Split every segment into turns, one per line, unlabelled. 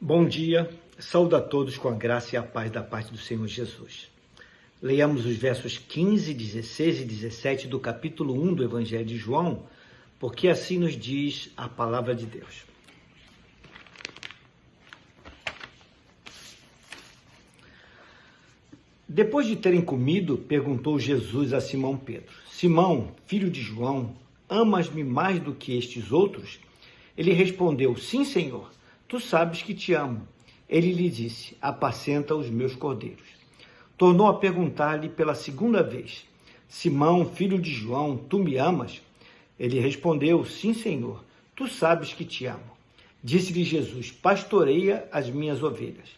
Bom dia, saúdo a todos com a graça e a paz da parte do Senhor Jesus. Leiamos os versos 15, 16 e 17 do capítulo 1 do Evangelho de João, porque assim nos diz a palavra de Deus. Depois de terem comido, perguntou Jesus a Simão Pedro: Simão, filho de João, amas-me mais do que estes outros? Ele respondeu: Sim, Senhor, tu sabes que te amo. Ele lhe disse: apacenta os meus cordeiros. Tornou a perguntar-lhe pela segunda vez: Simão, filho de João, tu me amas? Ele respondeu: Sim, Senhor, tu sabes que te amo. Disse-lhe Jesus: pastoreia as minhas ovelhas.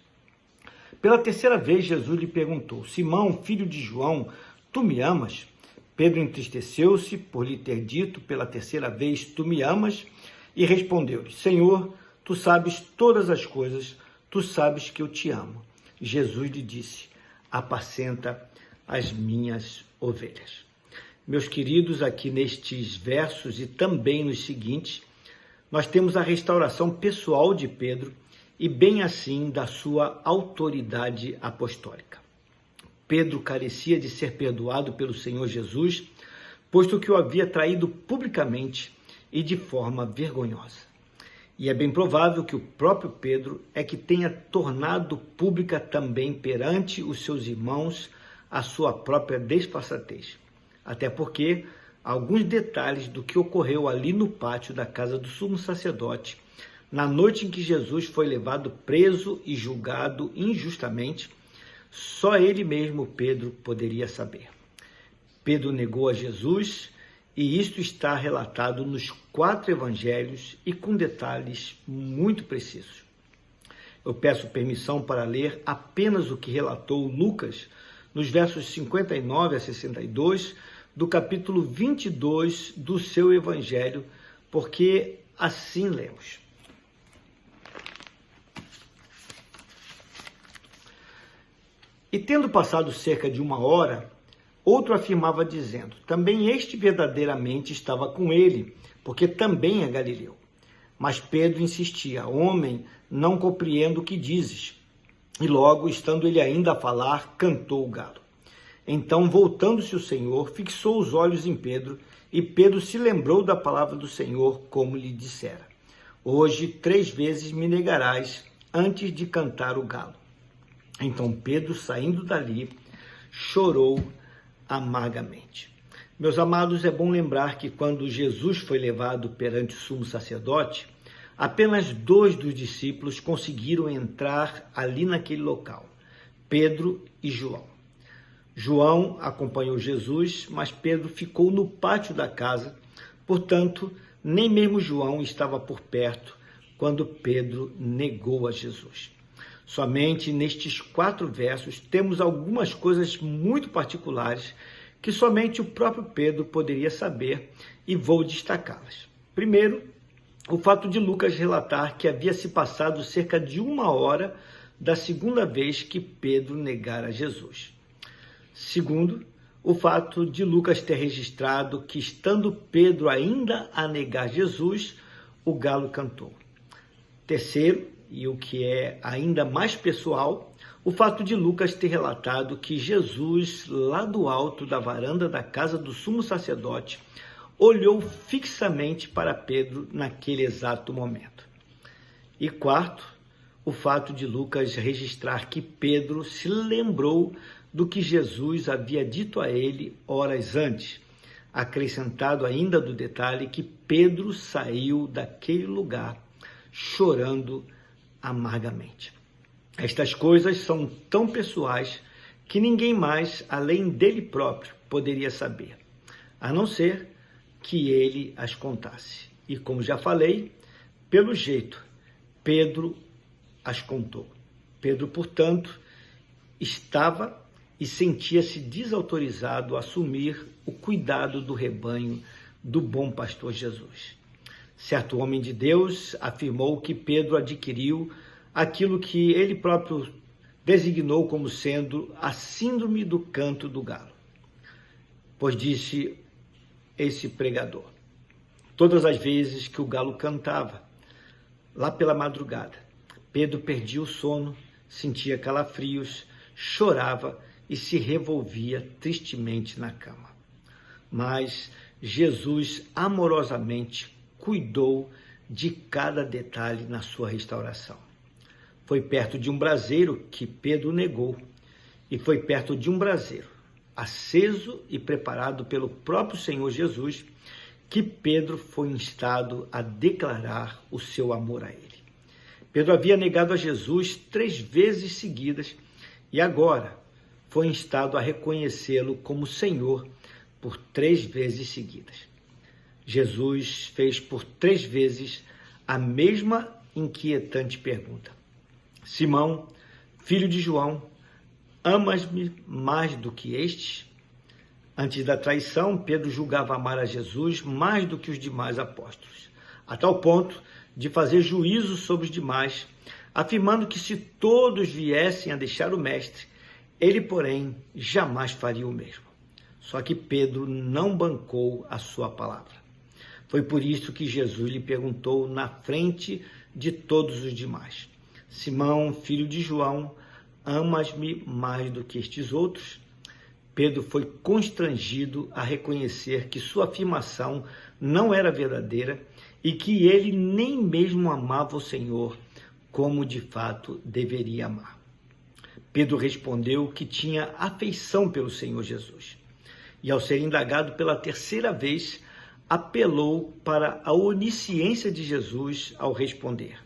Pela terceira vez, Jesus lhe perguntou: Simão, filho de João, tu me amas? Pedro entristeceu-se por lhe ter dito pela terceira vez: tu me amas? E respondeu-lhe: Senhor, tu sabes todas as coisas, tu sabes que eu te amo. Jesus lhe disse: apacenta as minhas ovelhas. Meus queridos, aqui nestes versos e também nos seguintes, nós temos a restauração pessoal de Pedro e bem assim da sua autoridade apostólica. Pedro carecia de ser perdoado pelo Senhor Jesus, posto que o havia traído publicamente e de forma vergonhosa. E é bem provável que o próprio Pedro é que tenha tornado pública também perante os seus irmãos a sua própria desfaçatez. Até porque alguns detalhes do que ocorreu ali no pátio da casa do sumo sacerdote, na noite em que Jesus foi levado preso e julgado injustamente, só ele mesmo, Pedro, poderia saber. Pedro negou a Jesus, e isto está relatado nos 4 evangelhos e com detalhes muito precisos. Eu peço permissão para ler apenas o que relatou Lucas nos versos 59 a 62 do capítulo 22 do seu evangelho, porque assim lemos. E tendo passado cerca de 1 hora, outro afirmava dizendo: também este verdadeiramente estava com ele, porque também é galileu. Mas Pedro insistia: homem, não compreendo o que dizes. E logo, estando ele ainda a falar, cantou o galo. Então, voltando-se o Senhor, fixou os olhos em Pedro, e Pedro se lembrou da palavra do Senhor, como lhe dissera: hoje 3 vezes me negarás antes de cantar o galo. Então Pedro, saindo dali, chorou amargamente. Meus amados, é bom lembrar que quando Jesus foi levado perante o sumo sacerdote, apenas 2 dos discípulos conseguiram entrar ali naquele local: Pedro e João. João acompanhou Jesus, mas Pedro ficou no pátio da casa, portanto, nem mesmo João estava por perto quando Pedro negou a Jesus. Somente nestes 4 versos temos algumas coisas muito particulares que somente o próprio Pedro poderia saber e vou destacá-las. Primeiro, o fato de Lucas relatar que havia se passado cerca de 1 hora da segunda vez que Pedro negara Jesus. Segundo, o fato de Lucas ter registrado que, estando Pedro ainda a negar Jesus, o galo cantou. Terceiro, e o que é ainda mais pessoal, o fato de Lucas ter relatado que Jesus, lá do alto da varanda da casa do sumo sacerdote, olhou fixamente para Pedro naquele exato momento. E quarto, o fato de Lucas registrar que Pedro se lembrou do que Jesus havia dito a ele horas antes, acrescentado ainda do detalhe que Pedro saiu daquele lugar chorando amargamente. Estas coisas são tão pessoais que ninguém mais, além dele próprio, poderia saber, a não ser que ele as contasse. E como já falei, pelo jeito, Pedro as contou. Pedro, portanto, estava e sentia-se desautorizado a assumir o cuidado do rebanho do bom pastor Jesus. Certo homem de Deus afirmou que Pedro adquiriu aquilo que ele próprio designou como sendo a síndrome do canto do galo. Pois disse esse pregador: todas as vezes que o galo cantava, lá pela madrugada, Pedro perdia o sono, sentia calafrios, chorava e se revolvia tristemente na cama. Mas Jesus amorosamente cuidou de cada detalhe na sua restauração. Foi perto de um braseiro que Pedro negou, e foi perto de um braseiro, aceso e preparado pelo próprio Senhor Jesus, que Pedro foi instado a declarar o seu amor a ele. Pedro havia negado a Jesus 3 vezes seguidas e agora foi instado a reconhecê-lo como Senhor por 3 vezes seguidas. Jesus fez por 3 vezes a mesma inquietante pergunta: Simão, filho de João, amas-me mais do que estes? Antes da traição, Pedro julgava amar a Jesus mais do que os demais apóstolos, a tal ponto de fazer juízo sobre os demais, afirmando que se todos viessem a deixar o mestre, ele, porém, jamais faria o mesmo. Só que Pedro não bancou a sua palavra. Foi por isso que Jesus lhe perguntou na frente de todos os demais: Simão, filho de João, amas-me mais do que estes outros? Pedro foi constrangido a reconhecer que sua afirmação não era verdadeira e que ele nem mesmo amava o Senhor como de fato deveria amar. Pedro respondeu que tinha afeição pelo Senhor Jesus. E ao ser indagado pela 3ª vez, apelou para a onisciência de Jesus ao responder: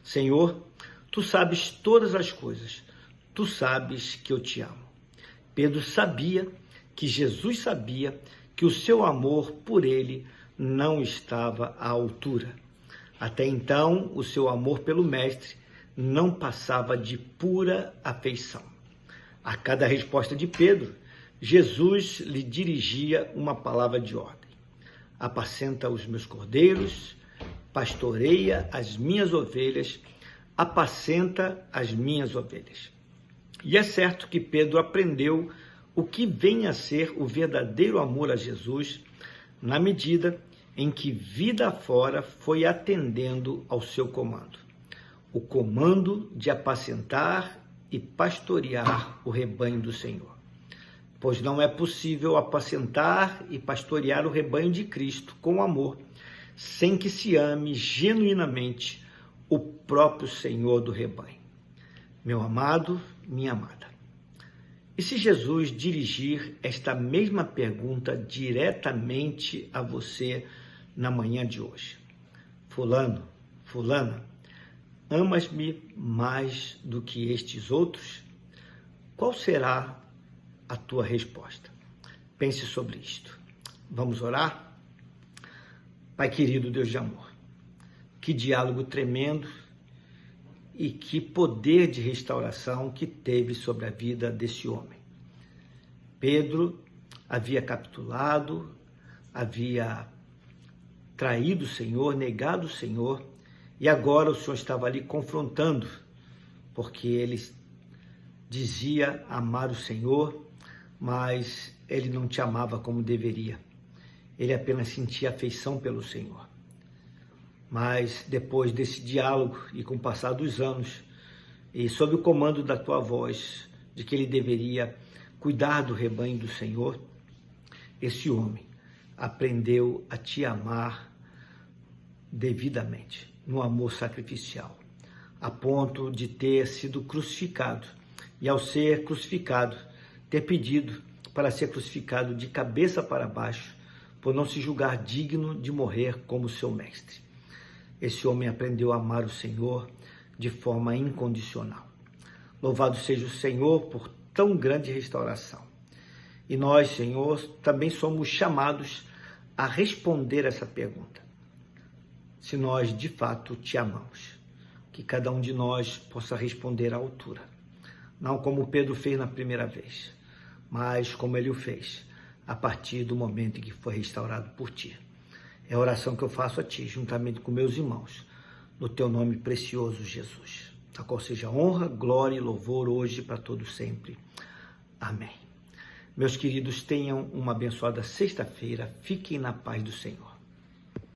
Senhor, tu sabes todas as coisas, tu sabes que eu te amo. Pedro sabia que Jesus sabia que o seu amor por ele não estava à altura. Até então, o seu amor pelo Mestre não passava de pura afeição. A cada resposta de Pedro, Jesus lhe dirigia uma palavra de ordem: apacenta os meus cordeiros, pastoreia as minhas ovelhas, apacenta as minhas ovelhas. E é certo que Pedro aprendeu o que vem a ser o verdadeiro amor a Jesus, na medida em que vida afora foi atendendo ao seu comando. O comando de apacentar e pastorear o rebanho do Senhor. Pois não é possível apacentar e pastorear o rebanho de Cristo com amor, sem que se ame genuinamente o próprio Senhor do rebanho. Meu amado, minha amada, e se Jesus dirigir esta mesma pergunta diretamente a você na manhã de hoje? Fulano, fulana, amas-me mais do que estes outros? Qual será a tua resposta? Pense sobre isto. Vamos orar? Pai querido, Deus de amor, que diálogo tremendo e que poder de restauração que teve sobre a vida desse homem. Pedro havia capitulado, havia traído o Senhor, negado o Senhor, e agora o Senhor estava ali confrontando, porque ele dizia amar o Senhor, mas ele não te amava como deveria. Ele apenas sentia afeição pelo Senhor. Mas depois desse diálogo e com o passar dos anos, e sob o comando da tua voz, de que ele deveria cuidar do rebanho do Senhor, esse homem aprendeu a te amar devidamente, no amor sacrificial, a ponto de ter sido crucificado, e ao ser crucificado, ter pedido para ser crucificado de cabeça para baixo, por não se julgar digno de morrer como seu mestre. Esse homem aprendeu a amar o Senhor de forma incondicional. Louvado seja o Senhor por tão grande restauração. E nós, Senhor, também somos chamados a responder essa pergunta. Se nós de fato te amamos, que cada um de nós possa responder à altura. Não como Pedro fez na primeira vez, mas como ele o fez a partir do momento em que foi restaurado por ti. É a oração que eu faço a ti, juntamente com meus irmãos, no teu nome precioso, Jesus. A qual seja honra, glória e louvor hoje para todos sempre. Amém. Meus queridos, tenham uma abençoada sexta-feira. Fiquem na paz do Senhor.